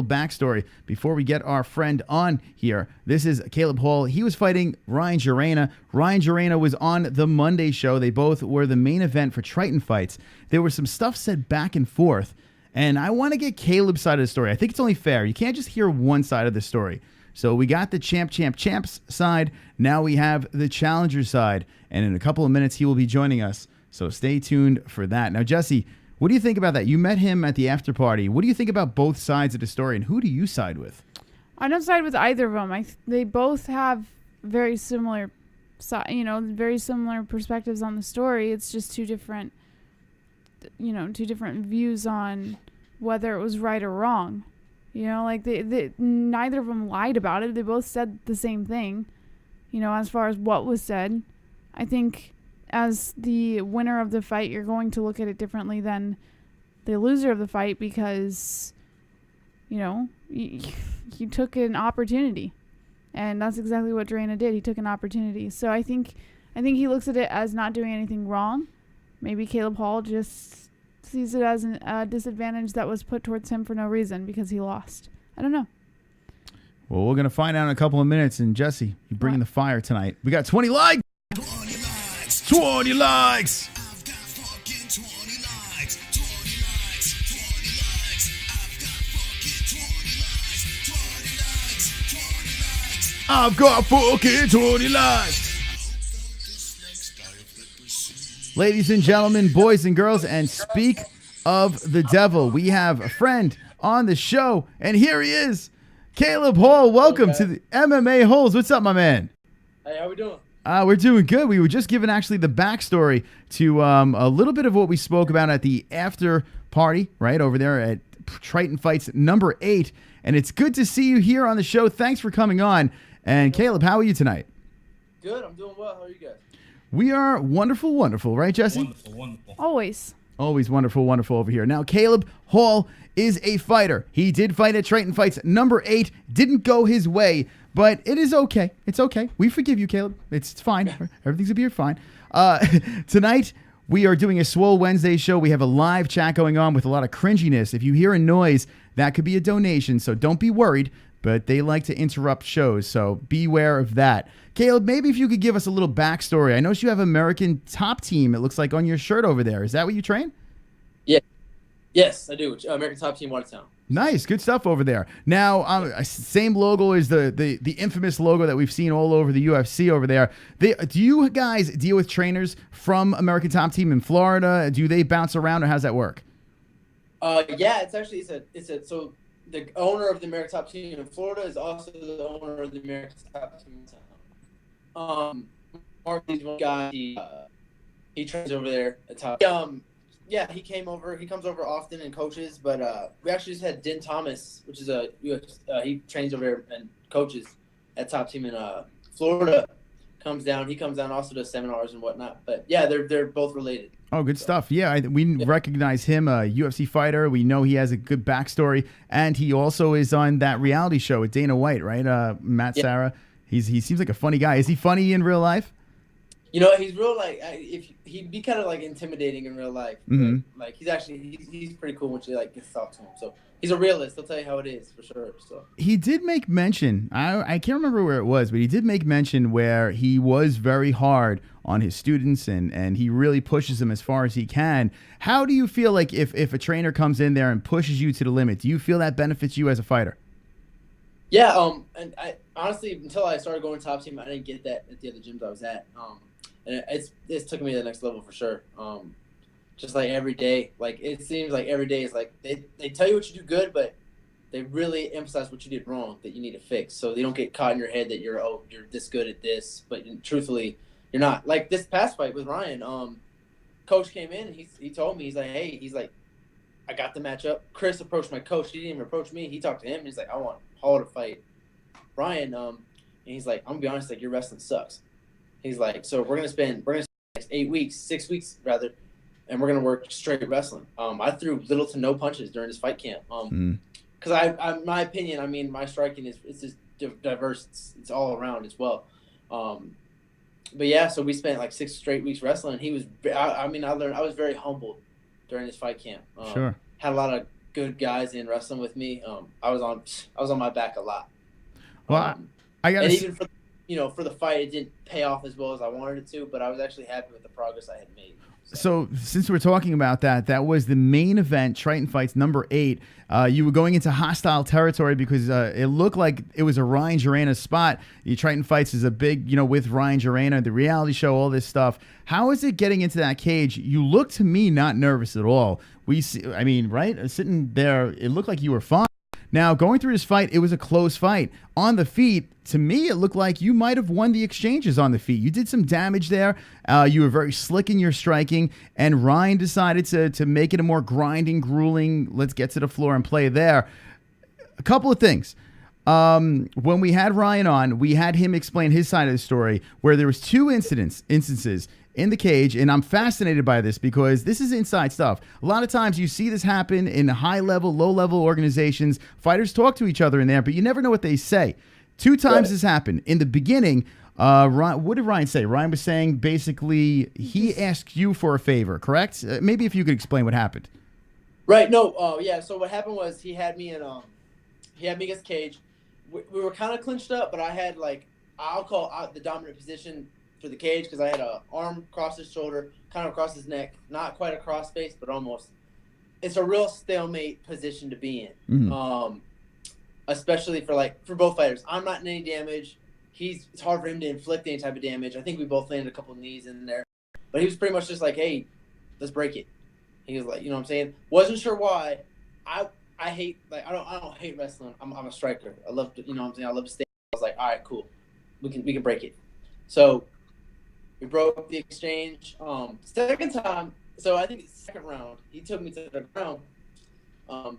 Backstory before we get our friend on here. This is Caleb Hall. He was fighting Ryan Jarena. Ryan Jarena was on the Monday show. They both were the main event for Triton Fights. There was some stuff said back and forth, and I want to get Caleb's side of the story. I think it's only fair. You can't just hear one side of the story. So we got the champs side. Now we have the challenger side, and in a couple of minutes he will be joining us. So stay tuned for that. Now, Jesse, what do you think about that? You met him at the after party. What do you think about both sides of the story, and who do you side with? I don't side with either of them. They both have very similar, very similar perspectives on the story. It's just two different views on whether it was right or wrong. They neither of them lied about it. They both said the same thing, as far as what was said. I think as the winner of the fight, you're going to look at it differently than the loser of the fight because, you took an opportunity. And that's exactly what Jarena did. He took an opportunity. So I think he looks at it as not doing anything wrong. Maybe Caleb Hall just sees it as a disadvantage that was put towards him for no reason because he lost. I don't know. Well, we're going to find out in a couple of minutes. And Jesse, you bringing the fire tonight. We got 20 likes. 20 likes. I've got fucking 20 likes. Ladies and gentlemen, boys and girls, and speak of the devil, we have a friend on the show, and here he is, Caleb Hall. Welcome to the MMA Holes. What's up, my man? Hey, how we doing? We're doing good. We were just giving actually the backstory to a little bit of what we spoke about at the after party, right over there at Triton Fights number 8. And it's good to see you here on the show. Thanks for coming on. And Caleb, how are you tonight? Good. I'm doing well. How are you guys? We are wonderful, wonderful, right, Jesse? Wonderful. Always wonderful over here. Now, Caleb Hall is a fighter. He did fight at Triton Fights number 8. Didn't go his way, but it is okay. It's okay. We forgive you, Caleb. It's fine. Everything's going to be fine. Tonight, we are doing a Swole Wednesday show. We have a live chat going on with a lot of cringiness. If you hear a noise, that could be a donation, so don't be worried. But they like to interrupt shows, so beware of that. Caleb, maybe if you could give us a little backstory. I noticed you have American Top Team, it looks like, on your shirt over there. Is that what you train? Yeah. Yes, I do. American Top Team Watertown. Nice. Good stuff over there. Now, same logo as the infamous logo that we've seen all over the UFC over there. Do you guys deal with trainers from American Top Team in Florida? Do they bounce around, or how's that work? Yeah, so the owner of the American Top Team in Florida is also the owner of the American Top Team in town. Mark is one guy. He trains over there at Top. Yeah, he comes over often and coaches. But we actually just had Den Thomas, which is he trains over there and coaches at Top Team in Florida. He comes down, also does seminars and whatnot. But yeah, they're both related. Oh, good stuff. Yeah, we recognize him, a UFC fighter. We know he has a good backstory, and he also is on that reality show with Dana White, right? Matt Sarah. He seems like a funny guy. Is he funny in real life? He's real, if he'd be kind of intimidating in real life. Mm-hmm. But, he's pretty cool once you gets to talk to him. So he's a realist. He'll tell you how it is for sure. So he did make mention. I can't remember where it was, but he did make mention where he was very hard on his students and he really pushes them as far as he can. How do you feel like if a trainer comes in there and pushes you to the limit? Do you feel that benefits you as a fighter? Yeah. And I honestly, until I started going Top Team, I didn't get that at the other gyms I was at. And it's took me to the next level for sure. Just every day, it seems like every day is they tell you what you do good, but they really emphasize what you did wrong that you need to fix. So they don't get caught in your head that you're this good at this, but truthfully you're not. Like this past fight with Ryan, coach came in and he told me, I got the matchup. Chris approached my coach. He didn't even approach me. He talked to him. He's like, I want Hall to fight Ryan. And he's like, I'm gonna be honest, your wrestling sucks. He's like, so we're gonna spend 6 weeks rather, and we're gonna work straight wrestling. I threw little to no punches during this fight camp. Because I my opinion, my striking it's just diverse. It's all around as well. But yeah, so we spent 6 straight weeks wrestling. He was, I learned. I was very humbled during this fight camp. Sure. Had a lot of good guys in wrestling with me. I was on my back a lot. Well, I got and even for for the fight, it didn't pay off as well as I wanted it to, but I was actually happy with the progress I had made. So since we're talking about that, that was the main event, Triton Fights number 8. You were going into hostile territory because it looked like it was a Ryan Jarena spot. The Triton Fights is a big, with Ryan Jarena, the reality show, all this stuff. How is it getting into that cage? You look to me not nervous at all. Right? Sitting there, it looked like you were fine. Now, going through this fight, it was a close fight. On the feet, to me, it looked like you might have won the exchanges on the feet. You did some damage there. You were very slick in your striking, and Ryan decided to make it a more grinding, grueling, let's get to the floor and play there. A couple of things. When we had Ryan on, we had him explain his side of the story where there was 2 instances in the cage, and I'm fascinated by this because this is inside stuff. A lot of times you see this happen in high-level, low-level organizations. Fighters talk to each other in there, but you never know what they say. 2 times this happened. In the beginning, what did Ryan say? Ryan was saying basically he asked you for a favor, correct? Maybe if you could explain what happened. Right. No. Yeah. So what happened was he had me against the cage. We were kind of clinched up, but I had I'll call out the dominant position for the cage because I had an arm across his shoulder, kind of across his neck, not quite across face, but almost. It's a real stalemate position to be in, especially for both fighters. I'm not in any damage. It's hard for him to inflict any type of damage. I think we both landed a couple of knees in there, but he was pretty much just like, "Hey, let's break it." He was like, you know what I'm saying? Wasn't sure why. I hate I don't hate wrestling. I'm a striker. I love to, what I'm saying? I love to stay. I was like, all right, cool. We can break it. So we broke the exchange. Second time, so I think the second round, he took me to the ground. I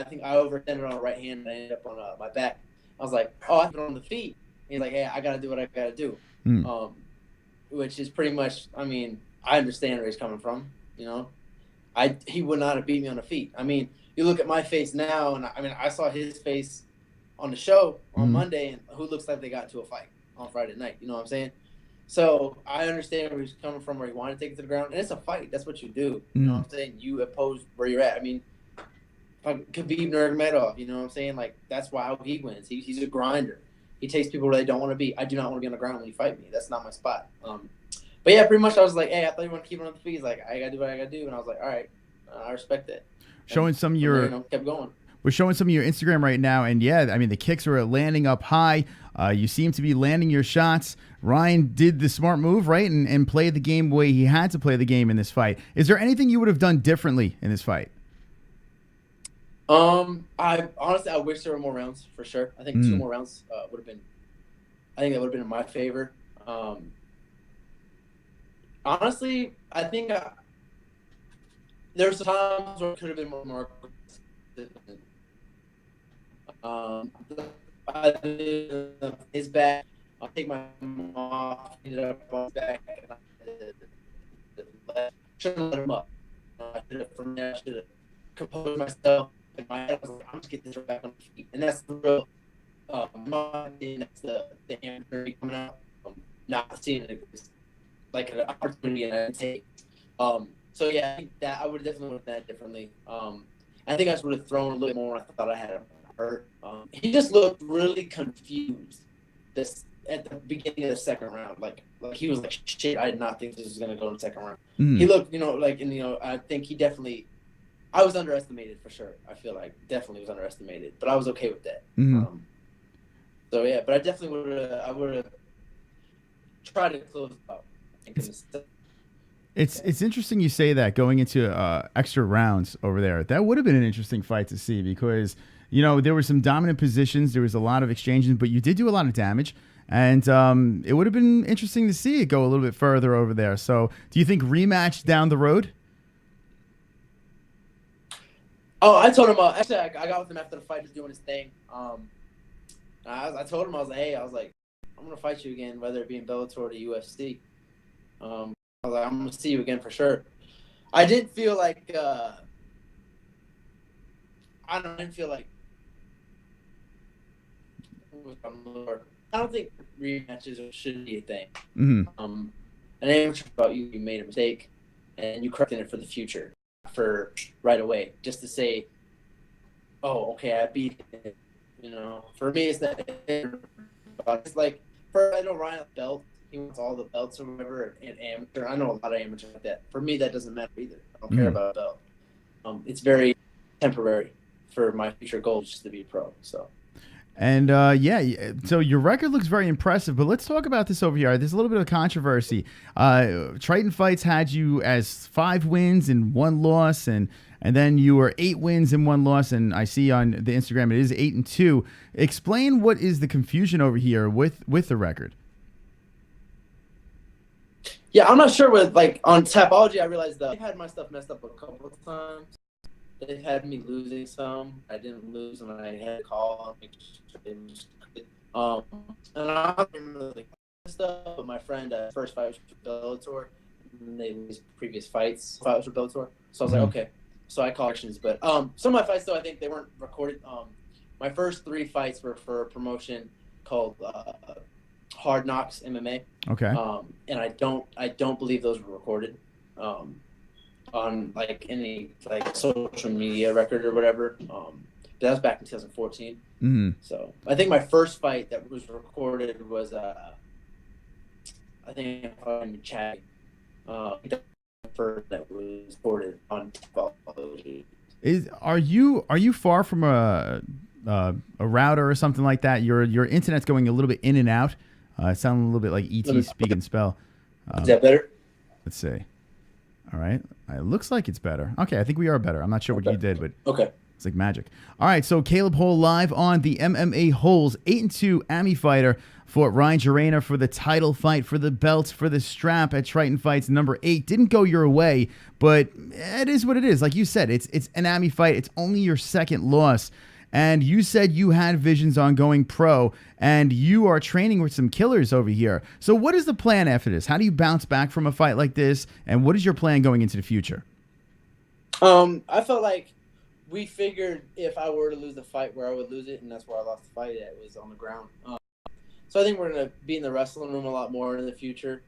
think I overextended on a right hand and I ended up on my back. I was like, oh, I put it on the feet. He's like, hey, I got to do what I got to do. Which is pretty much, I understand where he's coming from, He would not have beat me on the feet. You look at my face now, and I saw his face on the show on Monday, and who looks like they got into a fight on Friday night. You know what I'm saying? So I understand where he's coming from, where he wanted to take it to the ground, and it's a fight. That's what you do. You know what I'm saying? You oppose where you're at. Khabib Nurmagomedov, you know what I'm saying? That's why he wins. He's a grinder. He takes people where they don't want to be. I do not want to be on the ground when you fight me. That's not my spot. But yeah, pretty much I was like, hey, I thought you want to keep it on the feet. He's like, I got to do what I got to do. And I was like, all right, I respect that. Showing some of your kept going. We're showing some of your Instagram right now, and yeah, the kicks were landing up high. You seem to be landing your shots. Ryan did the smart move, right, and played the game the way he had to play the game in this fight. Is there anything you would have done differently in this fight? I wish there were more rounds for sure. I think 2 more rounds would have been. I think that would have been in my favor. Honestly, I think there's times where it could have been more. His back. I'll take my arm off, hit it up on his back, and I should have let him up. I should have composed myself. In my head, I was like, I'm just getting this back on the feet, and that's the real. That's the amateur coming out. Not seeing it as like an opportunity and I take. So yeah, I think that I would have definitely done that differently. I think I just would have thrown a little bit more when I thought I had him hurt. He just looked really confused at the beginning of the second round. Like he was like, shit, I did not think this was gonna go in the second round. He looked, I think he definitely. I was underestimated for sure. I feel like definitely was underestimated, but I was okay with that. So yeah, but I definitely would have tried to close out. It's interesting you say that going into extra rounds over there. That would have been an interesting fight to see because there were some dominant positions, there was a lot of exchanges, but you did do a lot of damage, and it would have been interesting to see it go a little bit further over there. So, do you think rematch down the road? Oh, I told him. Actually, I got with him after the fight, just doing his thing. I told him, I was like, hey, I'm gonna fight you again, whether it be in Bellator or the UFC. I was like, I'm gonna see you again for sure. I didn't feel like I didn't feel like I don't think rematches should be a thing. An amateur about you made a mistake and you corrected it for the future, for right away, just to say oh, okay, I beat it. You know, for me, it's that. It's like, for I know Ryan belt. He wants all the belts or whatever, and amateur. I know a lot of amateurs like that. For me, that doesn't matter either. I don't care about a belt. It's very temporary for my future goal, just to be pro. So. And so your record looks very impressive, but let's talk about this over here. There's a little bit of controversy. Triton Fights had you as 5 wins and 1 loss, and then you were 8 wins and 1 loss, and I see on the Instagram it is 8-2. Explain what is the confusion over here with the record. Yeah, I'm not sure with like on Tapology. I realized that I had my stuff messed up a couple of times. They had me losing some. I didn't lose, and I had to call. And I don't remember the stuff, but my friend first fight was for Bellator, and they lose previous fights for Bellator. So I was like, okay. So I called actions, but some of my fights though I think they weren't recorded. My first 3 fights were for a promotion called Hard Knocks MMA. Okay. And I don't believe those were recorded. On like any like social media record or whatever. That was back in 2014. Mm-hmm. So I think my first fight that was recorded was I think Chad. First that was recorded on Tapology. Are you far from a router or something like that? Your internet's going a little bit in and out. It sounds a little bit like ET Speak and Spell. Is that better? Let's see. All right. It looks like it's better. Okay, I think we are better. I'm not sure what you did, but okay. It's like magic. All right, so Caleb Hole live on the MMA Holes 8-2 AMI fighter for Ryan Jarena for the title fight, for the belt, for the strap at Triton Fights number 8. Didn't go your way, but it is what it is. Like you said, it's an AMI fight. It's only your 2nd loss. And you said you had visions on going pro, and you are training with some killers over here. So what is the plan after this? How do you bounce back from a fight like this? And what is your plan going into the future? I felt like we figured if I were to lose the fight, where I would lose it, and that's where I lost the fight at, was on the ground. So I think we're going to be in the wrestling room a lot more in the future.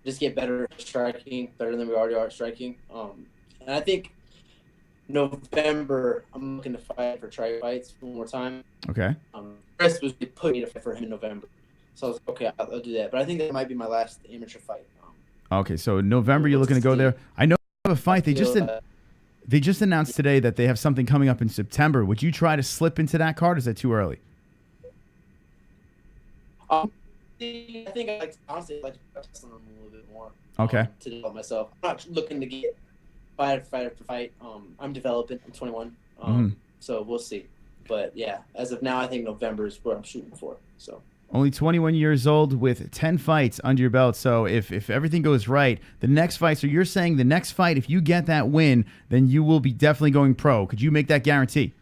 Just get better at striking, better than we already are at striking. And I think November, I'm looking to fight for Triton Fights one more time. Okay. Chris was put me to fight for him in November. So I was like, okay, I'll do that. But I think that might be my last amateur fight. Okay, so November you're looking to go there. I know you have a fight. They just announced today that they have something coming up in September. Would you try to slip into that card, or is that too early? I think I honestly like to wrestle them a little bit more. Okay. To develop myself. I'm not looking to get fight after fight. I'm developing. I'm 21. So we'll see. But yeah, as of now, I think November is what I'm shooting for. So. Only 21 years old with 10 fights under your belt. So if everything goes right, the next fight, so you're saying the next fight, if you get that win, then you will be definitely going pro. Could you make that guarantee?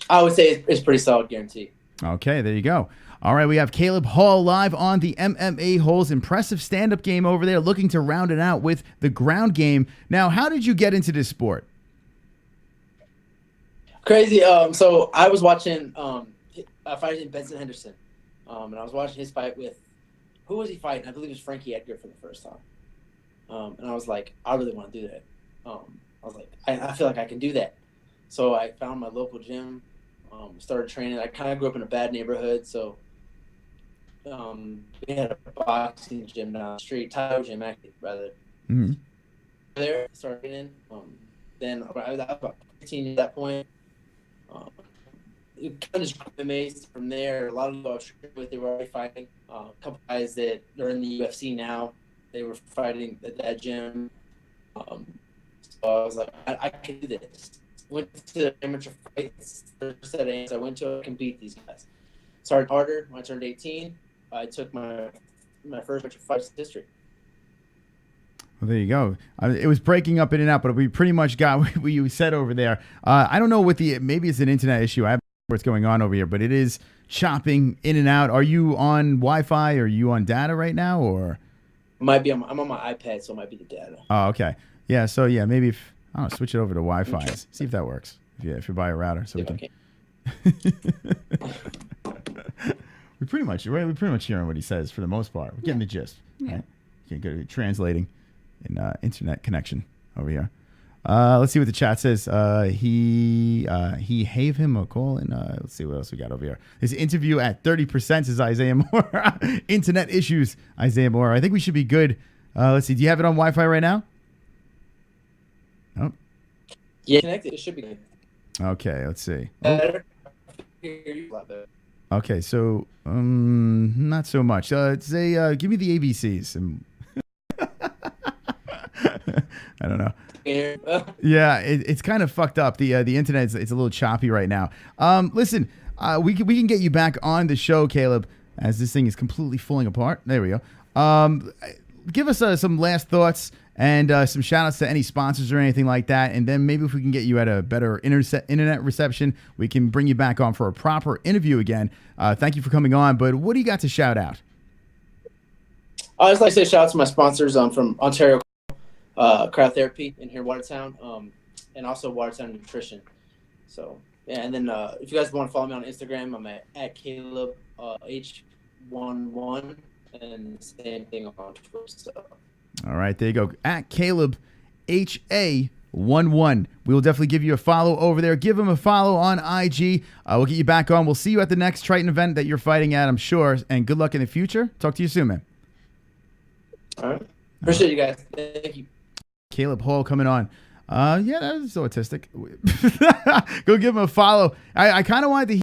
I would say it's pretty solid guarantee. Okay, there you go. All right, we have Caleb Hall live on the MMA Holes. Impressive stand-up game over there, looking to round it out with the ground game. Now, how did you get into this sport? Crazy. So I was watching a fight in Benson Henderson, and I was watching his fight with, who was he fighting? I believe it was Frankie Edgar for the first time. And I was like, I really want to do that. I was like, I feel like I can do that. So I found my local gym, started training. I kind of grew up in a bad neighborhood, so we had a boxing gym down the street, Tahoe Gym, actually, rather. Mm-hmm. There, started in. Then I was about 15 at that point. It kind of just amazed from there. A lot of those with they were already fighting. A couple guys that are in the UFC now, they were fighting at that gym. So I was like, I can do this. Went to amateur fights. First at I went to compete these guys. Started harder when I turned 18. I took my first amateur fight in history. Well, there you go. It was breaking up in and out, but we pretty much got what you said over there. I don't know maybe it's an internet issue. I have no idea what's going on over here, but it is chopping in and out. Are you on Wi-Fi? Or are you on data right now, or? Might be. I'm on my iPad, so it might be the data. Oh, okay. Yeah. So yeah, maybe if I don't know, switch it over to Wi-Fi. See if that works. If you buy a router, so we can. We're pretty much hearing what he says for the most part. We're getting the gist. Yeah. Right? Okay, good. Translating in internet connection over here. Let's see what the chat says. He gave him a call, and let's see what else we got over here. His interview at 30% says Isaiah Moore. Internet issues, Isaiah Moore. I think we should be good. Let's see. Do you have it on Wi-Fi right now? Oh. Yeah, connected. It should be good. Okay, let's see. Better. Hear you a lot better. Okay, so not so much. Say, give me the ABCs. And I don't know. Yeah, it's kind of fucked up. The internet it's a little choppy right now. Listen, we can get you back on the show, Caleb, as this thing is completely falling apart. There we go. Give us some last thoughts and some shout outs to any sponsors or anything like that. And then maybe if we can get you at a better internet reception, we can bring you back on for a proper interview again. Thank you for coming on. But what do you got to shout out? I just like to say shout out to my sponsors from Ontario Cryotherapy in here, Watertown, and also Watertown Nutrition. So yeah, and then if you guys want to follow me on Instagram, I'm at Caleb H11, and same thing on Twitter. So. All right, there you go. At Caleb HA11. We will definitely give you a follow over there. Give him a follow on IG. We'll get you back on. We'll see you at the next Triton event that you're fighting at, I'm sure. And good luck in the future. Talk to you soon, man. All right. Appreciate you guys. Thank you. Caleb Hall coming on. Yeah, that was so autistic. Go give him a follow. I kind of wanted to